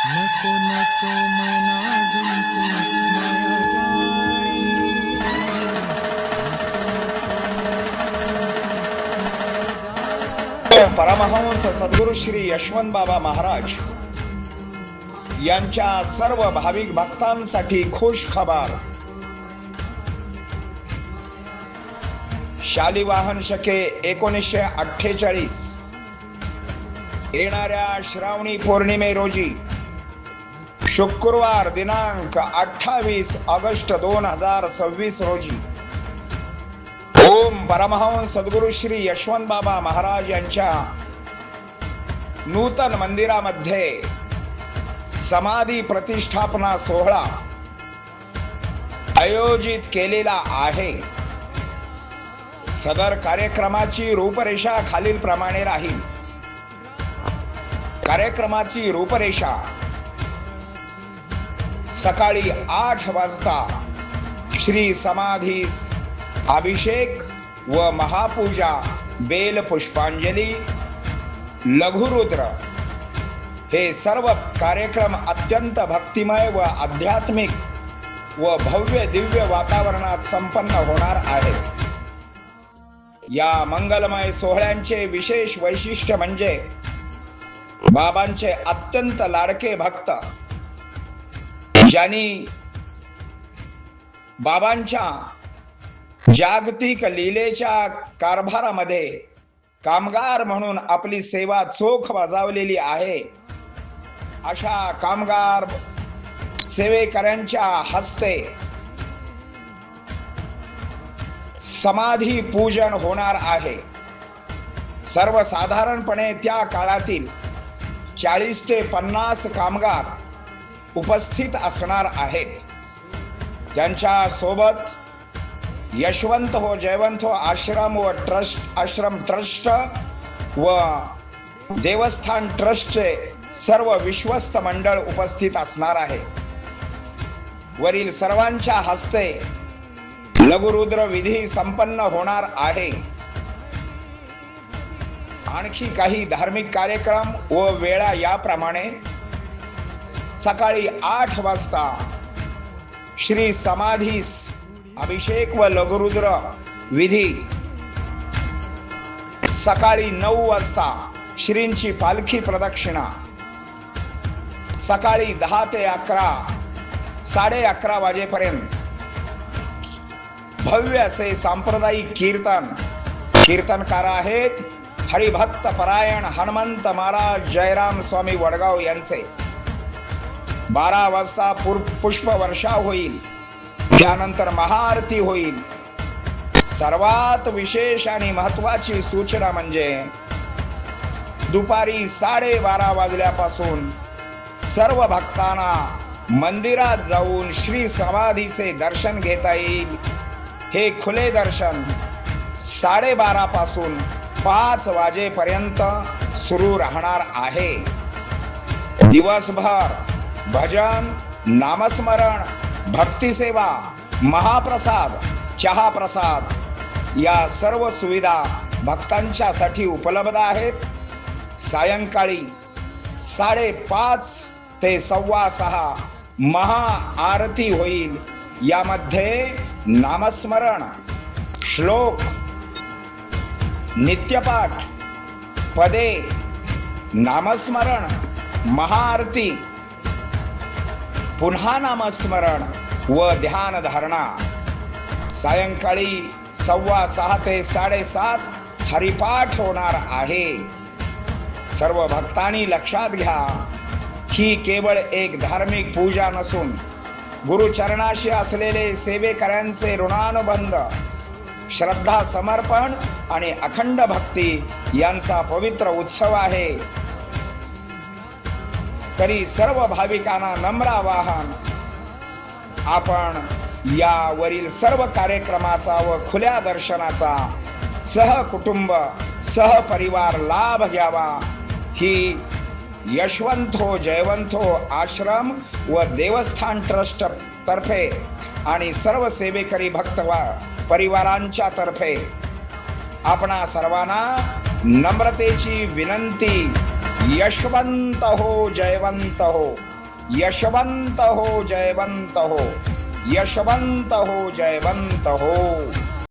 नको नको मना गुंतू माया जाळी, परमहंस सद्गुरु श्री यशवंत बाबा महाराज यांच्या सर्व भाविक भक्तांसाठी खुश खबर. शालिवाहन शके 1948 येणाऱ्या श्रावणी पौर्णिमे रोजी शुक्रवार दिनांक 28 ऑगस्ट 2026 रोजी ओम परमहंस सद्गुरु श्री यशवंत बाबा महाराज यांच्या नूतन मंदिरामध्ये समाधी प्रतिष्ठापना सोहळा आयोजित केलेला आहे. सदर कार्यक्रमाची रूपरेषा खालील प्रमाणे राहील. कार्यक्रमाची रूपरेषा सकाळी 8 वाजता श्री समाधीस अभिषेक व महापूजा, बेल पुष्पांजली, लघुरुद्र हे सर्व कार्यक्रम अत्यंत भक्तिमय व आध्यात्मिक व भव्य दिव्य वातावरणात संपन्न होणार आहेत. या मंगलमय सोहळ्यांचे विशेष वैशिष्ट्य म्हणजे बाबांचे अत्यंत लाडके भक्त ज्यांनी बाबांच्या जागतिक लीलेच्या कारभारामध्ये कामगार म्हणून आपली सेवा चोख बजावलेली आहे, अशा कामगार सेवेकऱ्यांच्या हस्ते समाधी पूजन होणार आहे. सर्वसाधारणपणे त्या काळातील 40 ते 50 कामगार उपस्थित असणार आहेत. त्यांच्या सोबत यशवंत हो जयवंत हो आश्रम व आश्रम ट्रस्ट व देवस्थान ट्रस्टचे सर्व विश्वस्त मंडळ उपस्थित असणार आहे. वरील सर्वांच्या हस्ते लघुरुद्र विधी संपन्न होणार आहे. आणखी काही धार्मिक कार्यक्रम व वेळा याप्रमाणे सकाळी 8 वाजता श्री समाधीस अभिषेक व लघुरुद्र विधी, सकाळी 9 वाजता श्रींची पालखी प्रदक्षिणा, सकाळी 10 ते 11 11:30 वाजेपर्यंत भव्य असे सांप्रदायिक कीर्तनकार आहेत हरिभक्त परायण हनुमंत महाराज जयराम स्वामी वडगाव यांचे. 12 वाजता पुष्पवर्षा होईल. त्यानंतर महाआरती होईल. सर्वात विशेष आणि महत्वाची सूचना म्हणजे दुपारी 12:30 वाजल्यापासून सर्व भक्तांना मंदिरात जाऊन श्री समाधीचे दर्शन घेता येईल. हे खुले दर्शन 12:30 पासून 5 वाजेपर्यंत सुरू राहणार आहे. दिवसभर भजन, नामस्मरण, भक्तिसेवा, महाप्रसाद, चहा प्रसाद या सर्व सुविधा भक्तांच्यासाठी उपलब्ध आहेत. सायंकाळी 5:30 ते 6:15 महाआरती होईल. यामध्ये नामस्मरण, श्लोक, नित्यपाठ, पदे, नामस्मरण, महाआरती, पुन्हा नामस्मरण व ध्यान धारणा. सायंकाळी 6:15 ते 7:30 हरिपाठ होणार आहे. सर्व भक्तांनी लक्षात घ्या, ही केवळ एक धार्मिक पूजा नसून गुरुचरणाशी असलेले सेवेकऱ्यांचे ऋणानुबंध, श्रद्धा, समर्पण आणि अखंड भक्ती यांचा पवित्र उत्सव आहे. तरी सर्व भाविकांना नम्र आवाहन, आपण यावरील सर्व कार्यक्रमाचा व खुल्या दर्शनाचा सहकुटुंब सहपरिवार लाभ घ्यावा. ही यशवंत हो जयवंत हो आश्रम व देवस्थान ट्रस्ट तर्फे आणि सर्व सेवेकरी भक्त परिवारांच्या तर्फे आपणा सर्वांना नम्रतेची विनंती. यशवंत हो जयवंत हो. यशवंत हो जयवंत हो, यशवंत हो जयवंत हो.